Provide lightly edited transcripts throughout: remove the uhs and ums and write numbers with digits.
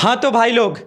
हाँ तो भाई लोग,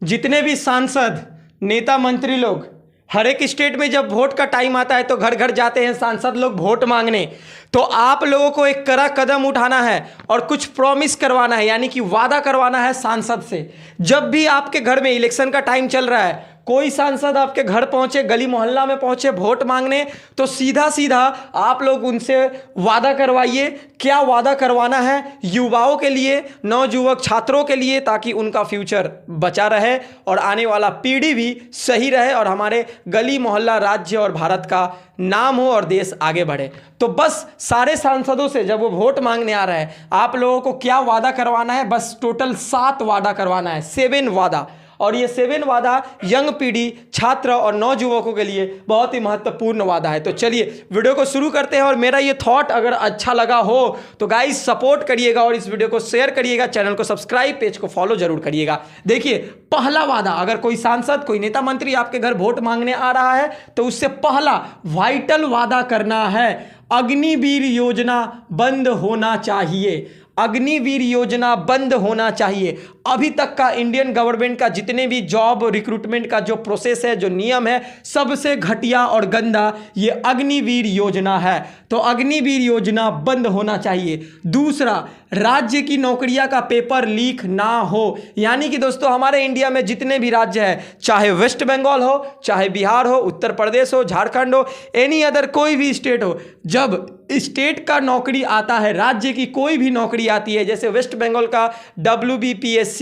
जितने भी सांसद नेता मंत्री लोग हर एक स्टेट में जब वोट का टाइम आता है तो घर घर जाते हैं सांसद लोग वोट मांगने। तो आप लोगों को एक कड़ा कदम उठाना है और कुछ प्रॉमिस करवाना है, यानी कि वादा करवाना है सांसद से। जब भी आपके घर में इलेक्शन का टाइम चल रहा है, कोई सांसद आपके घर पहुंचे, गली मोहल्ला में पहुंचे वोट मांगने, तो सीधा सीधा आप लोग उनसे वादा करवाइए। क्या वादा करवाना है? युवाओं के लिए, नवयुवक छात्रों के लिए, ताकि उनका फ्यूचर बचा रहे और आने वाला पीढ़ी भी सही रहे और हमारे गली मोहल्ला, राज्य और भारत का नाम हो और देश आगे बढ़े। तो बस सारे सांसदों से जब वो वोट मांगने आ रहे हैं, आप लोगों को क्या वादा करवाना है? बस टोटल 7 वादा करवाना है, 7 वादा। और ये 7 वादा यंग पीढ़ी, छात्र और नौजुवकों के लिए बहुत ही महत्वपूर्ण वादा है। तो चलिए वीडियो को शुरू करते हैं। और मेरा ये थॉट अगर अच्छा लगा हो तो गाइस सपोर्ट करिएगा और इस वीडियो को शेयर करिएगा, चैनल को सब्सक्राइब, पेज को फॉलो जरूर करिएगा। देखिए, पहला वादा, अगर कोई सांसद, कोई नेता मंत्री आपके घर वोट मांगने आ रहा है तो उससे पहला वाइटल वादा करना है, अग्निवीर योजना बंद होना चाहिए। अग्निवीर योजना बंद होना चाहिए। अभी तक का इंडियन गवर्नमेंट का जितने भी जॉब रिक्रूटमेंट का जो प्रोसेस है, जो नियम है, सबसे घटिया और गंदा ये अग्निवीर योजना है। तो अग्निवीर योजना बंद होना चाहिए। दूसरा, राज्य की नौकरियां का पेपर लीक ना हो। यानी कि दोस्तों, हमारे इंडिया में जितने भी राज्य हैं, चाहे वेस्ट बंगाल हो, चाहे बिहार हो, उत्तर प्रदेश हो, झारखंड हो, एनी अदर कोई भी स्टेट हो, जब स्टेट का नौकरी आता है, राज्य की कोई भी नौकरी आती है, जैसे वेस्ट बंगाल का WBPSC,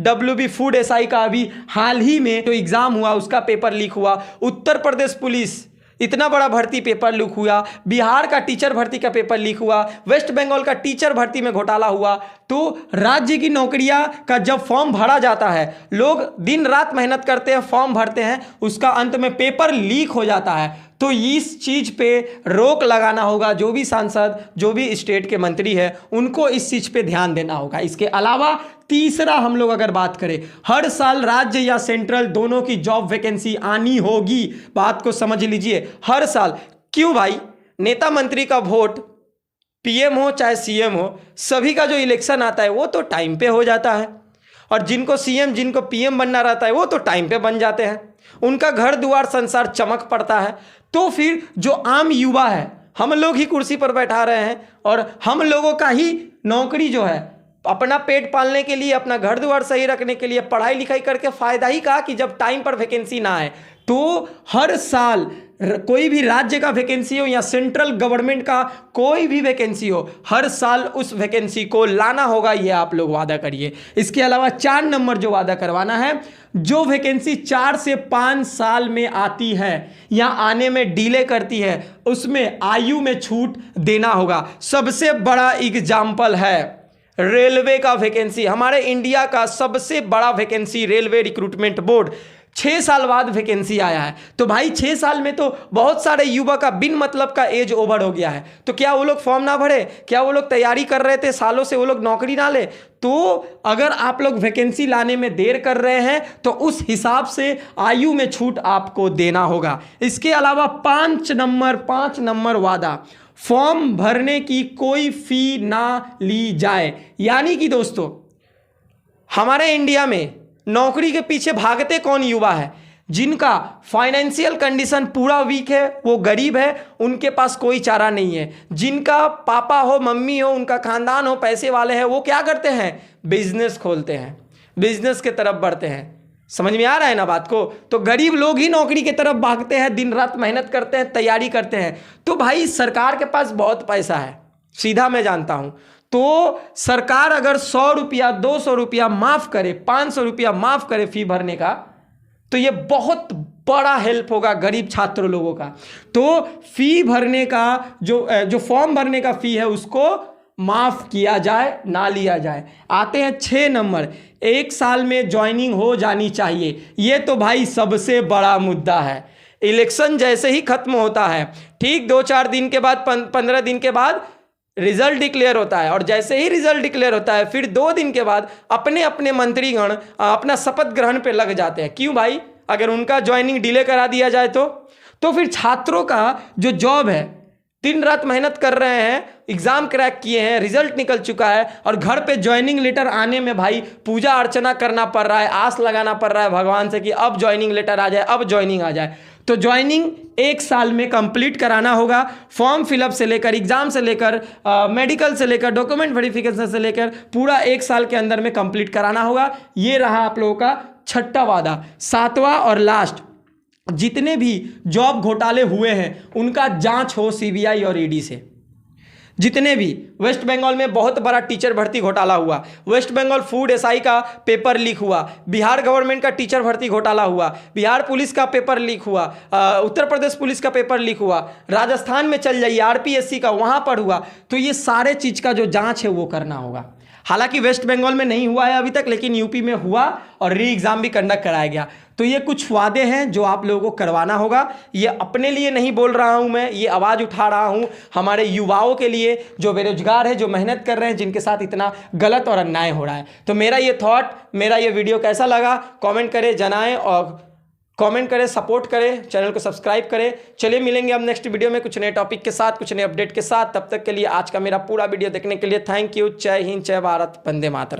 WB फूड SI का अभी हाल ही में जो एग्जाम हुआ उसका पेपर लीक हुआ, उत्तर प्रदेश पुलिस इतना बड़ा भर्ती पेपर लीक हुआ, बिहार का टीचर भर्ती का पेपर लीक हुआ, वेस्ट बंगाल का टीचर भर्ती में घोटाला हुआ। तो राज्य की नौकरियां का जब फॉर्म भरा जाता है, लोग दिन रात मेहनत करते हैं, फॉर्म भरते हैं, उसका अंत में पेपर लीक हो जाता है। तो इस चीज पे रोक लगाना होगा। जो भी सांसद, जो भी स्टेट के मंत्री है, उनको इस चीज पे ध्यान देना होगा। इसके अलावा तीसरा, हम लोग अगर बात करें, हर साल राज्य या सेंट्रल दोनों की जॉब वैकेंसी आनी होगी। बात को समझ लीजिए, हर साल। क्यों भाई? नेता मंत्री का वोट, PM हो चाहे CM हो, सभी का जो इलेक्शन आता है वो तो टाइम पे हो जाता है। और जिनको CM, जिनको PM बनना रहता है वो तो टाइम पे बन जाते हैं, उनका घर दुआर संसार चमक पड़ता है। तो फिर जो आम युवा है, हम लोग ही कुर्सी पर बैठा रहे हैं और हम लोगों का ही नौकरी जो है, अपना पेट पालने के लिए, अपना घर द्वार सही रखने के लिए पढ़ाई लिखाई करके फायदा ही कहा कि जब टाइम पर वैकेंसी ना आए। तो हर साल कोई भी राज्य का वैकेंसी हो या सेंट्रल गवर्नमेंट का कोई भी वैकेंसी हो, हर साल उस वैकेंसी को लाना होगा, ये आप लोग वादा करिए। इसके अलावा 4 नंबर जो वादा करवाना है, जो वैकेंसी 4 से 5 साल में आती है या आने में डिले करती है, उसमें आयु में छूट देना होगा। सबसे बड़ा एग्जाम्पल है रेलवे का वैकेंसी। हमारे इंडिया का सबसे बड़ा वैकेंसी रेलवे रिक्रूटमेंट बोर्ड, 6 साल बाद वैकेंसी आया है। तो भाई 6 साल में तो बहुत सारे युवा का बिन मतलब का एज ओवर हो गया है। तो क्या वो लोग फॉर्म ना भरे? क्या वो लोग तैयारी कर रहे थे सालों से, वो लोग नौकरी ना ले? तो अगर आप लोग वैकेंसी लाने में देर कर रहे हैं तो उस हिसाब से आयु में छूट आपको देना होगा। इसके अलावा 5 नंबर वादा, फॉर्म भरने की कोई फी ना ली जाए। यानी कि दोस्तों, हमारे इंडिया में नौकरी के पीछे भागते कौन युवा है? जिनका फाइनेंशियल कंडीशन पूरा वीक है, वो गरीब है, उनके पास कोई चारा नहीं है। जिनका पापा हो, मम्मी हो, उनका खानदान हो, पैसे वाले हैं, वो क्या करते हैं? बिजनेस खोलते हैं, बिजनेस के तरफ बढ़ते हैं। समझ में आ रहा है ना बात को? तो गरीब लोग ही नौकरी की तरफ भागते हैं, दिन रात मेहनत करते हैं, तैयारी करते हैं। तो भाई सरकार के पास बहुत पैसा है, सीधा मैं जानता हूं। तो सरकार अगर 100 रुपया, 200 रुपया माफ करे, 500 रुपया माफ करे फी भरने का, तो ये बहुत बड़ा हेल्प होगा गरीब छात्र लोगों का। तो फी भरने का जो फॉर्म भरने का फी है उसको माफ किया जाए, ना लिया जाए। आते हैं 6 नंबर, 1 साल में ज्वाइनिंग हो जानी चाहिए। ये तो भाई सबसे बड़ा मुद्दा है। इलेक्शन जैसे ही खत्म होता है, ठीक 2-4 दिन के बाद, 15 दिन के बाद रिजल्ट डिक्लेयर होता है, और जैसे ही रिजल्ट डिक्लेयर होता है फिर 2 दिन के बाद अपने अपने मंत्रीगण अपना शपथ ग्रहण पे लग जाते हैं। क्यों भाई? अगर उनका ज्वाइनिंग डिले करा दिया जाए तो फिर छात्रों का जो जॉब है, दिन रात मेहनत कर रहे हैं, एग्जाम क्रैक किए हैं, रिजल्ट निकल चुका है और घर पे ज्वाइनिंग लेटर आने में भाई पूजा अर्चना करना पड़ रहा है, आस लगाना पड़ रहा है भगवान से कि अब ज्वाइनिंग लेटर आ जाए, अब ज्वाइनिंग आ जाए। तो ज्वाइनिंग 1 साल में कंप्लीट कराना होगा। फॉर्म फिलअप से लेकर, एग्जाम से लेकर, मेडिकल से लेकर, डॉक्यूमेंट वेरिफिकेशन से लेकर पूरा 1 साल के अंदर में कंप्लीट कराना होगा। ये रहा आप लोगों का 6वां वादा। 7वां और लास्ट, जितने भी जॉब घोटाले हुए हैं उनका जांच हो सीबीआई और ईडी से। जितने भी वेस्ट बंगाल में बहुत बड़ा टीचर भर्ती घोटाला हुआ, वेस्ट बंगाल फूड एसआई का पेपर लीक हुआ, बिहार गवर्नमेंट का टीचर भर्ती घोटाला हुआ, बिहार पुलिस का पेपर लीक हुआ, उत्तर प्रदेश पुलिस का पेपर लीक हुआ, राजस्थान में चल जाइए आरपीएससी का, वहाँ पर हुआ। तो ये सारे चीज़ का जो जांच है वो करना होगा। हालांकि वेस्ट बंगाल में नहीं हुआ है अभी तक, लेकिन यूपी में हुआ और री एग्जाम भी कंडक्ट कराया गया। तो ये कुछ वादे हैं जो आप लोगों को करवाना होगा। ये अपने लिए नहीं बोल रहा हूं मैं, ये आवाज़ उठा रहा हूं हमारे युवाओं के लिए जो बेरोजगार है, जो मेहनत कर रहे हैं, जिनके साथ इतना गलत और अन्याय हो रहा है। तो मेरा ये थॉट, मेरा ये वीडियो कैसा लगा कमेंट करें, जनाएं और कमेंट करें, सपोर्ट करें, चैनल को सब्सक्राइब करें। चलिए मिलेंगे अब नेक्स्ट वीडियो में कुछ नए टॉपिक के साथ, कुछ नए अपडेट के साथ। तब तक के लिए आज का मेरा पूरा वीडियो देखने के लिए थैंक यू। जय हिंद, जय भारत, वंदे मातरम।